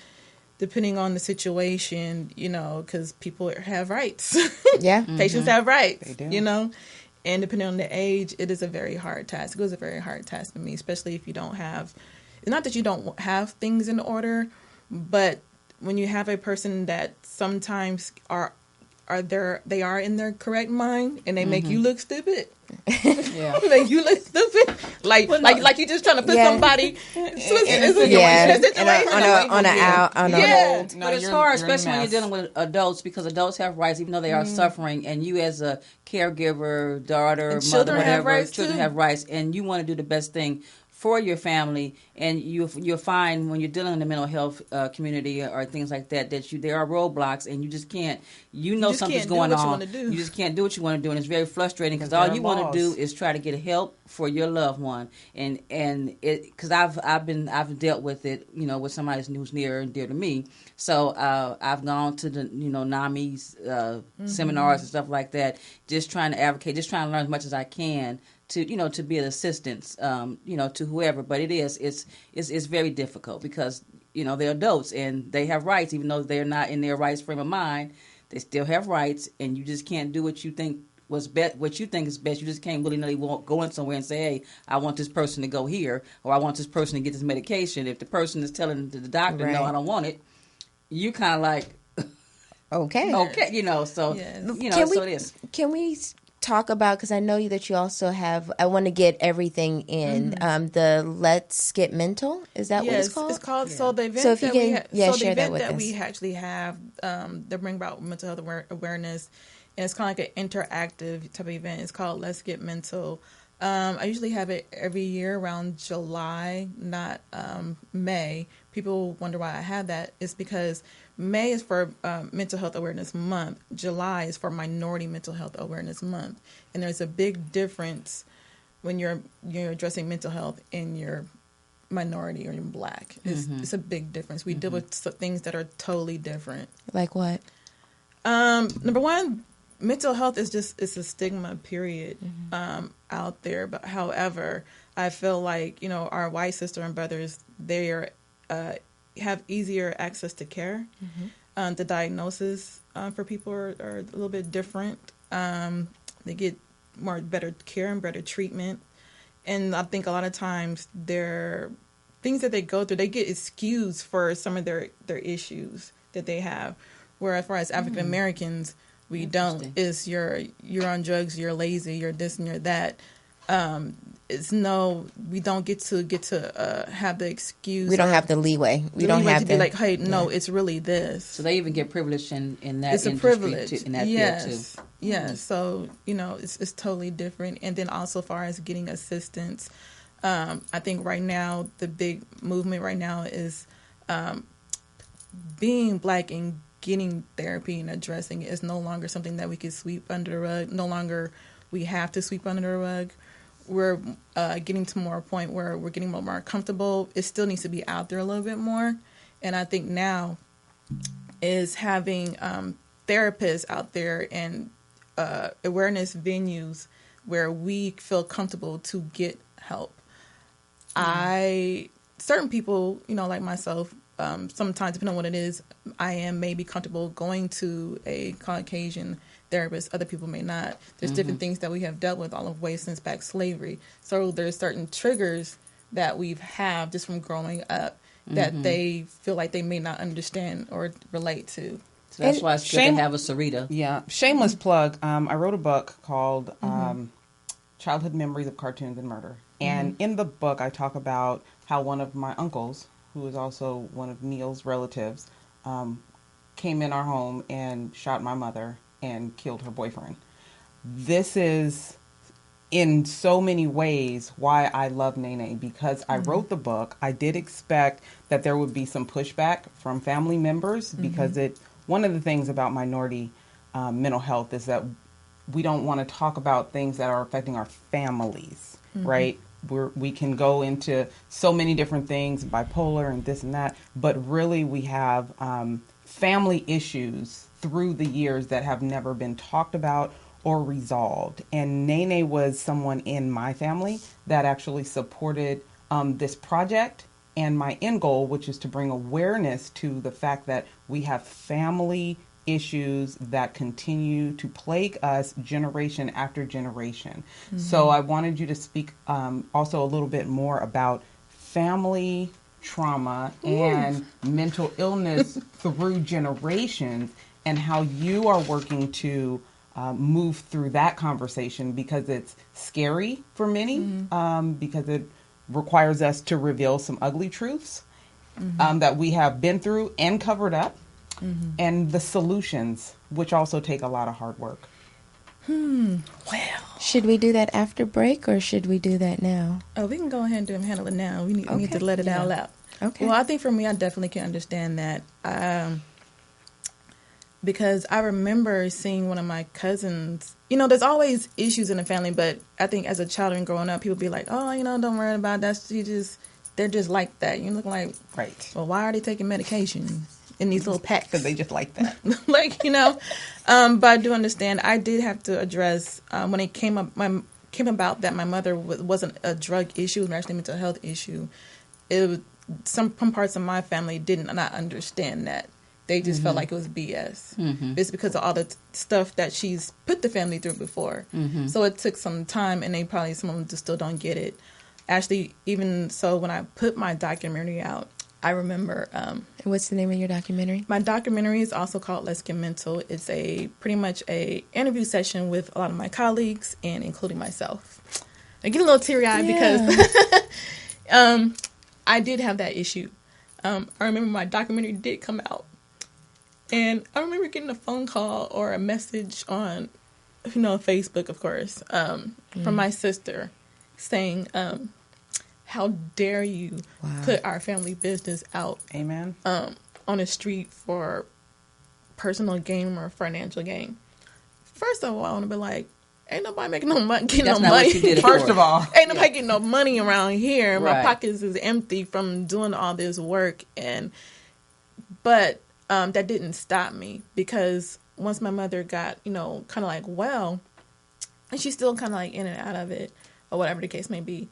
depending on the situation, you know, because people have rights.
Yeah.
Patients have rights,
They do.
you know. And depending on the age, it is a very hard task. It was a very hard task for me, especially if you don't have, it's not that you don't have things in order, but when you have a person that sometimes they are in their correct mind and they make you look stupid.
Yeah.
Make you look stupid. Like you just trying to put somebody
on a
But it's hard, especially when you're dealing with adults, because adults have rights, even though they are suffering, and you as a caregiver, daughter,
And
mother,
children have
whatever,
rights
children
too.
have rights, and you want to do the best thing for your family. And you'll find when you're dealing in the mental health community or things like that, there are roadblocks, and you just can't. You know something's going on. You just can't do what you want to do, and it's very frustrating because all you want to do is try to get help for your loved one, and it, because I've dealt with it, you know, with somebody who's near and dear to me. So I've gone to the NAMI's seminars and stuff like that, just trying to advocate, just trying to learn as much as I can to be an assistance, to whoever. But it's very difficult because, they're adults and they have rights, even though they're not in their rights frame of mind. They still have rights, and you just can't do what you think what you think is best. You just can't willy-nilly go in somewhere and say, hey, I want this person to go here, or I want this person to get this medication. If the person is telling the doctor, no, I don't want it, you kind of like,
okay,
so,
yes. So it is. Can we talk about, because I know that you also have, I want to get everything in, the Let's Get Mental, is that what it's called?
It's called, so the event that we actually have, they bring about mental health awareness, and it's kind of like an interactive type of event. It's called Let's Get Mental. I usually have it every year around July, not May. People wonder why I have that. It's because May is for Mental Health Awareness Month. July is for Minority Mental Health Awareness Month. And there's a big difference when you're addressing mental health in your minority or you're Black. It's a big difference. We deal with things that are totally different. Like what? Number one, mental health is it's a stigma, period, out there. But however, I feel like, our white sister and brothers, they are have easier access to care. The diagnosis for people are a little bit different. They get better care and better treatment. And I think a lot of times their things that they go through, they get excused for some of their issues that they have. Whereas for us African Americans, we don't. Is you're on drugs, you're lazy, you're this and you're that. We don't get to have the excuse.
We don't have the leeway. We don't have
to be like, hey, no, it's really this.
So they even get privileged in that.
It's a privilege
in that
field
too.
Yes. So it's totally different. And then also, as far as getting assistance, I think right now the big movement right now is being Black and getting therapy and addressing it is no longer something that we can sweep under the rug. No longer we have to sweep under the rug. We're getting to more a point where we're getting more comfortable. It still needs to be out there a little bit more. And I think now is having therapists out there and awareness venues where we feel comfortable to get help. Certain people, like myself, sometimes, depending on what it is, I am maybe comfortable going to a Caucasian therapist. Other people may not. There's different things that we have dealt with all the way since back slavery. So there's certain triggers that we've had just from growing up that they feel like they may not understand or relate to.
So that's why it's good to have a Sarita.
Yeah. Shameless plug. I wrote a book called Childhood Memories of Cartoons and Murder. And in the book, I talk about how one of my uncles, who is also one of Neil's relatives, came in our home and shot my mother and killed her boyfriend. This is, in so many ways, why I love Nene, because I wrote the book. I did expect that there would be some pushback from family members, because one of the things about minority mental health is that we don't want to talk about things that are affecting our families, right? We can go into so many different things, bipolar and this and that, but really we have family issues through the years that have never been talked about or resolved. And Nene was someone in my family that actually supported this project and my end goal, which is to bring awareness to the fact that we have family issues that continue to plague us generation after generation. So I wanted you to speak also a little bit more about family trauma and mental illness through generations and how you are working to move through that conversation, because it's scary for many, because it requires us to reveal some ugly truths that we have been through and covered up. And the solutions, which also take a lot of hard work.
Well,
Should we do that after break, or should we do that now?
oh, we can go ahead and handle it now. We need
Okay.
to let it all out.
Okay.
Well, I think for me, I definitely can understand that. Because I remember seeing one of my cousins, there's always issues in the family, but I think as a child and growing up, people be like, oh, don't worry about that. They're just like that. You look like,
Right.
well, why are they taking medication in these little packs?
Because they just like that.
But I do understand. I did have to address when it came about that my mother wasn't a drug issue, it was actually a mental health issue. Some parts of my family did not understand that. They just felt like it was BS. It's because of all the stuff that she's put the family through before. So it took some time, and some of them just still don't get it. Actually, even so, when I put my documentary out, I remember.
What's the name of your documentary?
My documentary is also called Let's Get Mental. It's pretty much a interview session with a lot of my colleagues, and including myself. I get a little teary-eyed because I did have that issue. I remember my documentary did come out. And I remember getting a phone call or a message on, Facebook, of course, from my sister saying, how dare you put our family business out
Amen.
on the street for personal gain or financial gain. First of all, I want to be like, ain't nobody making no money.
That's not what you did it
First
for.
of all,
Ain't nobody getting no money around here. My
Right.
pockets is empty from doing all this work. But that didn't stop me, because once my mother got, kind of like well, and she's still kind of like in and out of it, or whatever the case may be,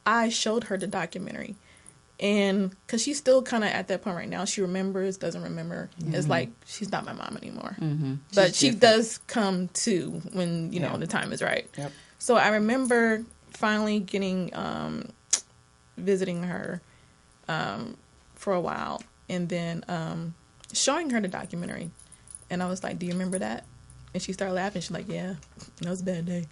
I showed her the documentary. And because she's still kind of at that point right now, she remembers, doesn't remember. It's like she's not my mom anymore. But she does come to when, the time is right.
Yep.
So I remember finally getting, visiting her for a while, and then showing her the documentary. And I was like, do you remember that? And she started laughing. She's like, yeah, that was a bad day.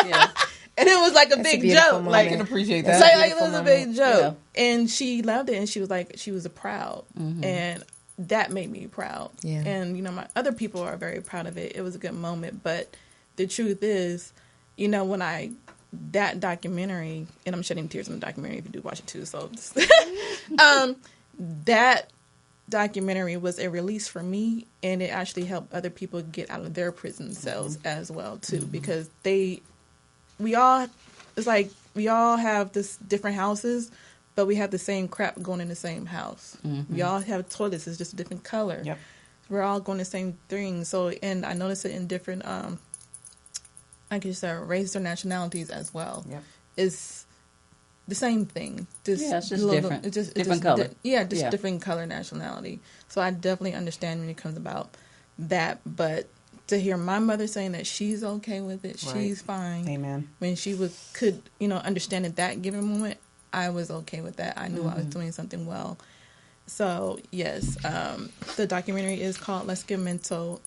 Yeah.
And it was like a
That's a
big
beautiful
joke.
moment.
Like,
I can appreciate
That's
that.
it was a big joke.
Yeah.
And she loved it. And she was like, she was proud. And that made me proud.
Yeah.
And, my other people are very proud of it. It was a good moment. But the truth is, when that documentary, and I'm shedding tears in the documentary if you do watch it too. So, that documentary was a release for me, and it actually helped other people get out of their prison cells as well too, because we all have this different houses, but we have the same crap going in the same house. We all have toilets, it's just a different color.
Yep.
We're all going the same thing. So, and I noticed it in different races or nationalities as well.
Yep.
It's the same thing.
Yeah, it's just different. Different color.
Different color, nationality. So I definitely understand when it comes about that. But to hear my mother saying that she's okay with it,
Right.
she's fine.
Amen.
When she could understand at that given moment, I was okay with that. I knew I was doing something well. So yes, the documentary is called Let's Get Mental.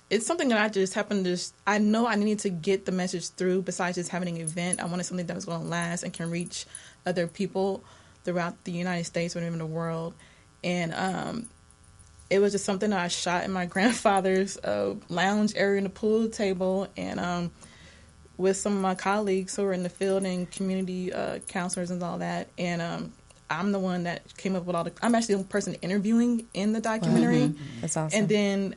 It's something that I just happened to. I know I needed to get the message through. Besides just having an event, I wanted something that was going to last and can reach other people throughout the United States or even the world. And it was just something that I shot in my grandfather's lounge area in the pool table, and with some of my colleagues who were in the field and community counselors and all that. And I'm the one that came up with I'm actually the person interviewing in the documentary.
That's awesome.
And then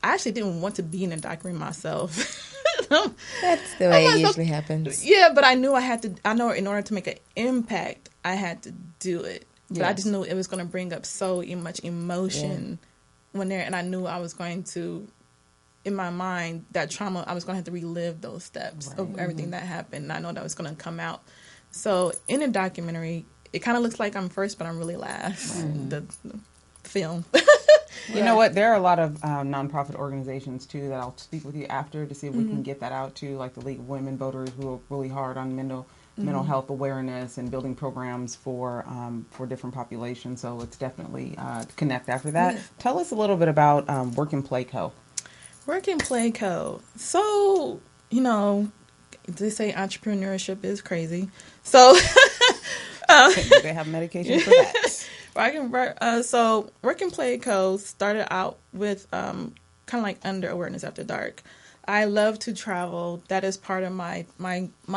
I actually didn't want to be in a documentary myself.
That's the way it usually happens.
Yeah, but I knew I had to. I know in order to make an impact, I had to do it. But I just knew it was going to bring up so much emotion when there, and I knew I was going to, in my mind, that trauma, I was going to have to relive those steps of everything that happened. And I know that was going to come out. So in a documentary, it kind of looks like I'm first, but I'm really last. The film.
You know what? There are a lot of nonprofit organizations too that I'll speak with you after to see if we can get that out to, like the League of Women Voters, who are really hard on mental health awareness and building programs for different populations. So let's definitely connect after that. Yeah. Tell us a little bit about Work and Play Co.
Work and Play Co. So, you know, they say entrepreneurship is crazy. So
they have medication for that.
So Work and Play Co. started out with kind of like under Awareness After Dark. I love to travel. That is part of my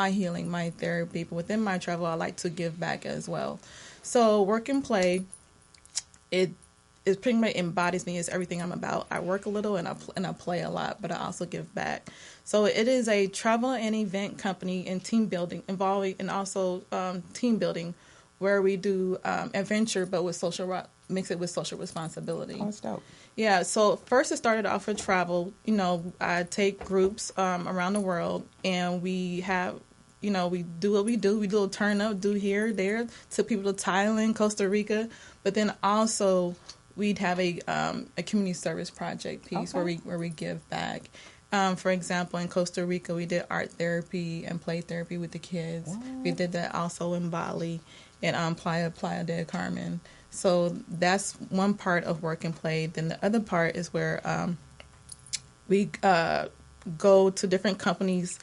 healing, my therapy. But within my travel, I like to give back as well. So Work and Play, it pretty much embodies me as everything I'm about. I work a little and I play a lot, but I also give back. So it is a travel and event company and team building involving, and also team building, where we do adventure, but with mix it with social responsibility.
Oh, that's dope.
Yeah, so first it started off with travel. You know, I take groups around the world, and we have, you know, we do what we do. We do a turn up, do here, there, took people to Thailand, Costa Rica, but then also we'd have a community service project piece where we give back. For example, in Costa Rica, we did art therapy and play therapy with the kids. What? We did that also in Bali and Playa del Carmen. So that's one part of Work and Play. Then the other part is where we go to different companies,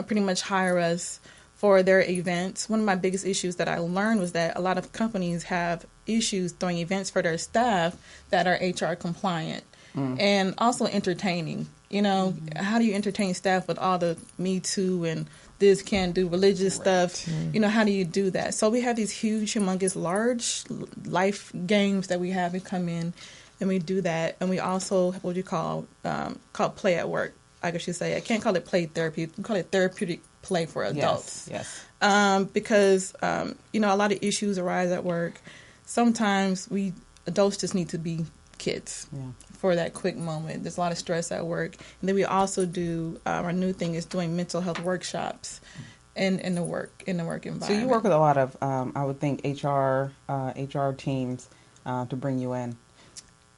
pretty much hire us for their events. One of my biggest issues that I learned was that a lot of companies have issues throwing events for their staff that are HR compliant and also entertaining. You know, how do you entertain staff with all the Me Too and this can't do religious stuff? You know, how do you do that? So we have these huge, humongous, large life games that we have to come in, and we do that. And we also, what you call play at work, I guess you say. I can't call it play therapy. We call it therapeutic play for adults.
Yes.
Because, you know, a lot of issues arise at work. Sometimes adults just need to be kids for that quick moment. There's a lot of stress at work. And then we also do, our new thing is doing mental health workshops in the work environment.
So you work with a lot of, I would think, HR teams to bring you in.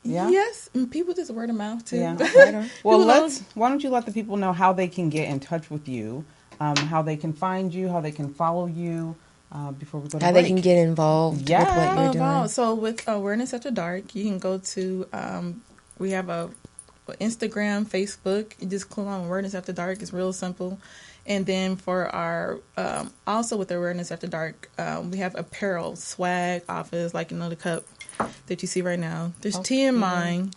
Yeah?
Yes, and people just word of mouth too.
Yeah. Well, why don't you let the people know how they can get in touch with you, how they can find you, how they can follow you, before we go to
how
break.
they can get involved with what you're doing.
So with Awareness After Dark, you can go to, we have a Instagram, Facebook. You just click on Awareness After Dark. It's real simple. And then for our, also with Awareness After Dark, we have apparel, swag, office, like, you know, the cup that you see right now. There's tea in mine.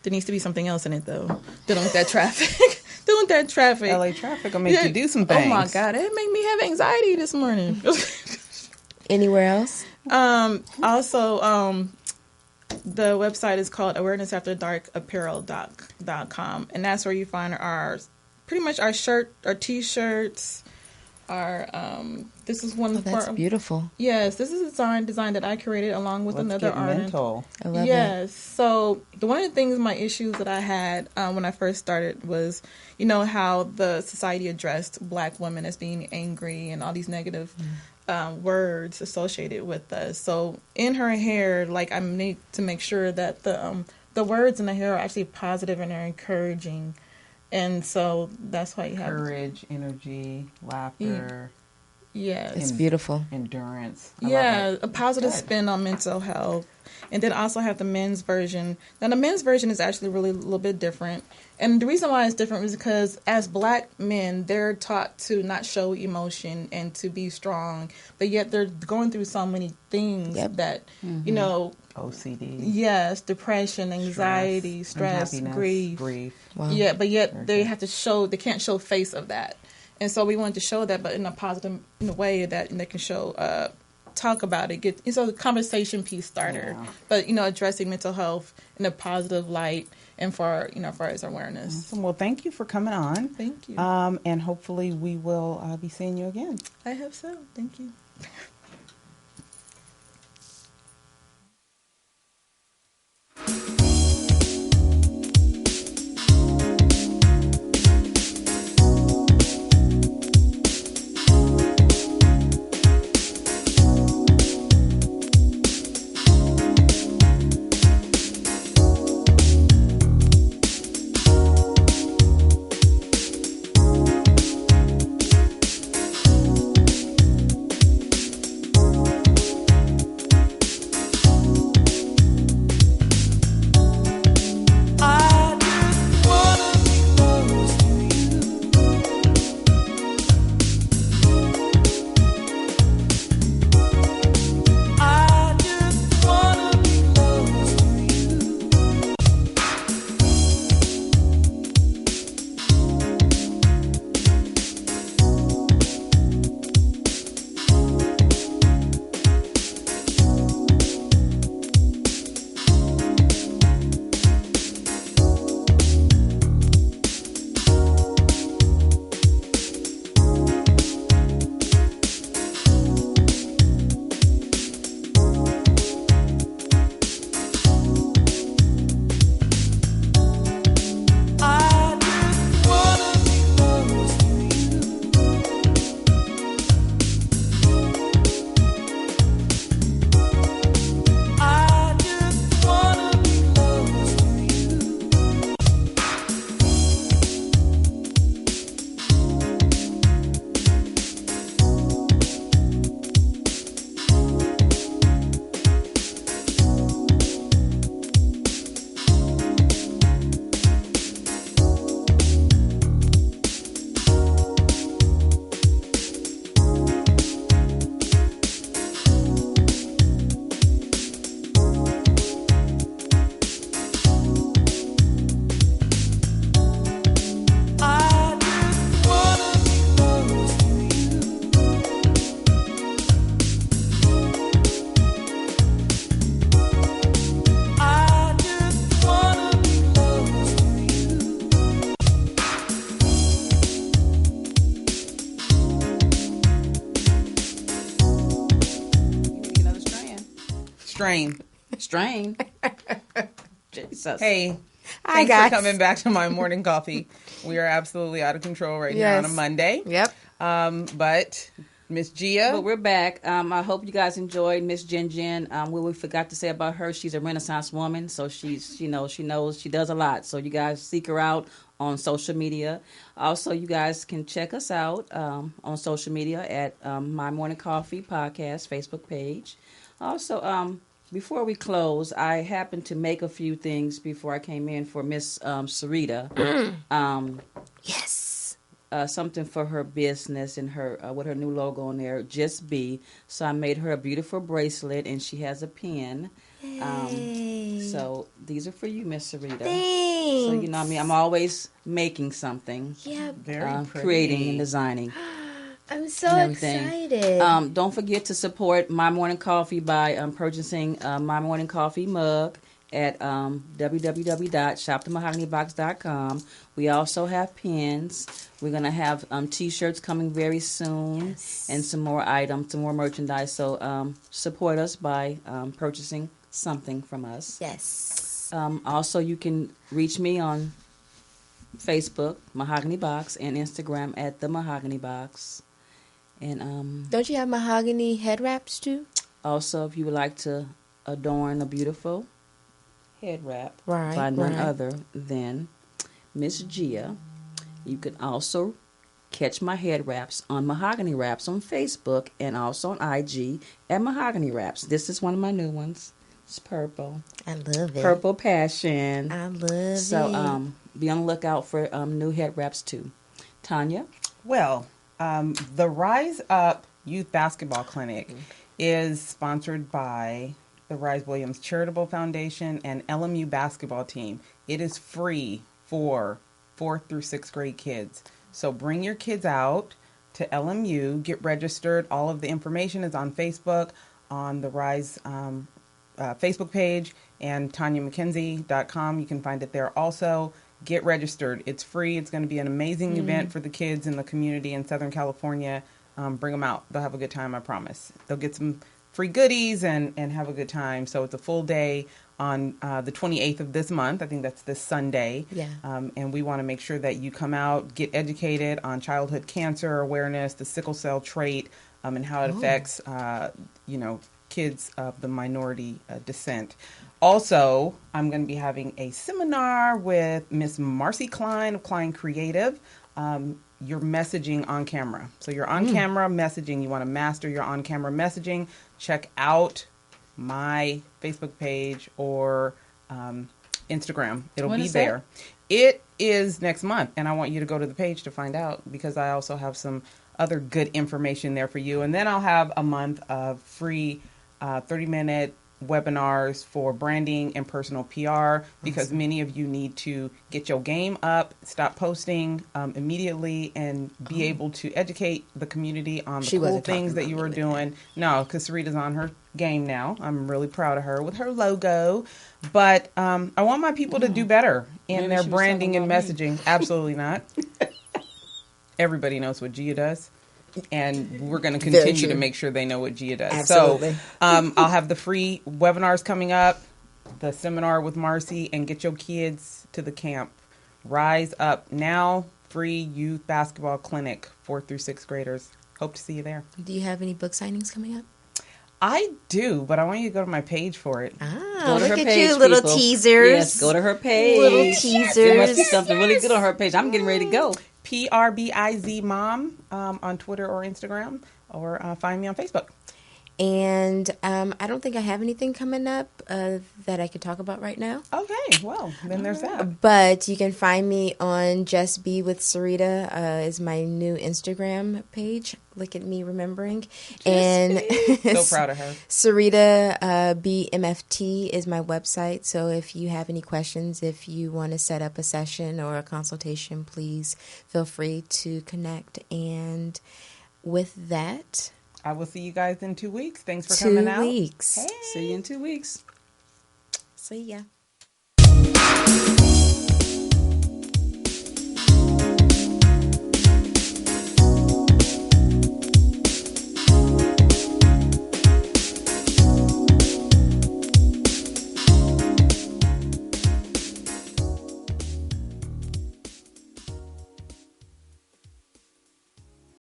There needs to be something else in it, though. Dealing with that traffic.
LA traffic will make you do some things.
Oh, my God. It made me have anxiety this morning.
Anywhere else?
Also, the website is called awarenessafterdarkapparel.com, and that's where you find pretty much our T-shirts, this is one
that's beautiful.
Yes, this is a design that I created along with another artist.
I love
yes. So one of the things, my issues that I had when I first started was, you know, how the society addressed Black women as being angry and all these negative words associated with us. So in her hair, like, I need to make sure that the words in the hair are actually positive and are encouraging. And so that's why you have
courage, energy, laughter.
Yes.
It's beautiful.
Endurance.
A positive spin on mental health. And then also have the men's version. Now, the men's version is actually really a little bit different. And the reason why it's different is because as Black men, they're taught to not show emotion and to be strong. But yet they're going through so many things that, you know.
OCD.
Yes, depression, anxiety, stress, grief.
Wow.
Yeah, but yet they have to they can't show face of that. And so we wanted to show that, but in a positive way that they can show, talk about it, it's a conversation piece starter. Yeah. But, you know, addressing mental health in a positive light and for for its awareness.
Awesome. Well, thank you for coming on.
Thank you.
And hopefully we will be seeing you again.
I hope so. Thank you.
Strain.
Jesus.
Hey,
Hi,
thanks
guys.
for coming back to my morning coffee. We are absolutely out of control right here on a Monday.
Yep.
But Miss Gia.
But we're back. I hope you guys enjoyed Miss Jen Jen. What we forgot to say about her, she's a Renaissance woman, so she's, she knows, she does a lot. So you guys seek her out on social media. Also, you guys can check us out on social media at My Morning Coffee Podcast Facebook page. Also, before we close, I happened to make a few things before I came in for Miss Sarita.
Yes.
Something for her business and her with her new logo on there, Just Be. So I made her a beautiful bracelet, and she has a pin. So these are for you, Miss Sarita.
Thanks.
So you know, I'm always making something.
Yeah.
Very pretty.
Creating and designing.
I'm so
and everything.
excited.
Don't forget to support My Morning Coffee by purchasing My Morning Coffee mug at www.shopthemahoganybox.com. We also have pins. We're going to have T-shirts coming very soon, and some more items, some more merchandise. So support us by purchasing something from us.
Yes.
Also, you can reach me on Facebook, Mahogany Box, and Instagram at The Mahogany Box. And
Don't you have mahogany head wraps too?
also, if you would like to adorn a beautiful head wrap
Right,
by none
right.
other than Miss Gia, you can also catch my head wraps on Mahogany Wraps on Facebook and also on IG at Mahogany Wraps. This is one of my new ones. It's purple.
I love it.
Purple Passion.
I love it.
So be on the lookout for new head wraps too. Tanya?
Well, the Rise Up Youth Basketball Clinic is sponsored by the Rise Williams Charitable Foundation and LMU basketball team. It is free for 4th through 6th grade kids. So bring your kids out to LMU, get registered. All of the information is on Facebook, on the Rise Facebook page and TanyaMcKenzie.com. You can find it there also. Get registered. It's free. It's going to be an amazing event for the kids in the community in Southern California. Bring them out. They'll have a good time, I promise. They'll get some free goodies and have a good time. So it's a full day on the 28th of this month. I think that's this Sunday.
Yeah.
And we want to make sure that you come out, get educated on childhood cancer awareness, the sickle cell trait, and how it affects, kids of the minority descent. Also, I'm going to be having a seminar with Miss Marcy Klein of Klein Creative. Your messaging on camera. So you're on camera messaging. You want to master your on camera messaging. Check out my Facebook page or Instagram. It'll be there. It is next month, and I want you to go to the page to find out, because I also have some other good information there for you. And then I'll have a month of free 30-minute webinars for branding and personal PR, because many of you need to get your game up, stop posting immediately, and be able to educate the community on the cool things that you are doing. No, because Sarita's on her game now. I'm really proud of her with her logo. But I want my people to do better in their branding and messaging. Absolutely not. Everybody knows what Gia does. And we're going to continue to make sure they know what Gia does.
Absolutely.
So I'll have the free webinars coming up, the seminar with Marcy, and get your kids to the camp. Rise Up Now, free youth basketball clinic, 4th through 6th graders. Hope to see you there.
Do you have any book signings coming up?
I do, but I want you to go to my page for it.
Ah, look at you, little teasers.
Yes, go to her page.
Little teasers.
There must be something really good on her page. I'm getting ready to go.
PRBIZ Mom on Twitter or Instagram, or find me on Facebook.
And I don't think I have anything coming up that I could talk about right now.
Okay, well, then there's that.
But you can find me on Just Be with Sarita is my new Instagram page. Look at me remembering. And
so proud of her.
Sarita BMFT is my website. So if you have any questions, if you want to set up a session or a consultation, please feel free to connect. And with that,
I will see you guys in 2 weeks. Thanks for coming out.
2 weeks.
Hey.
See you in 2 weeks.
See ya.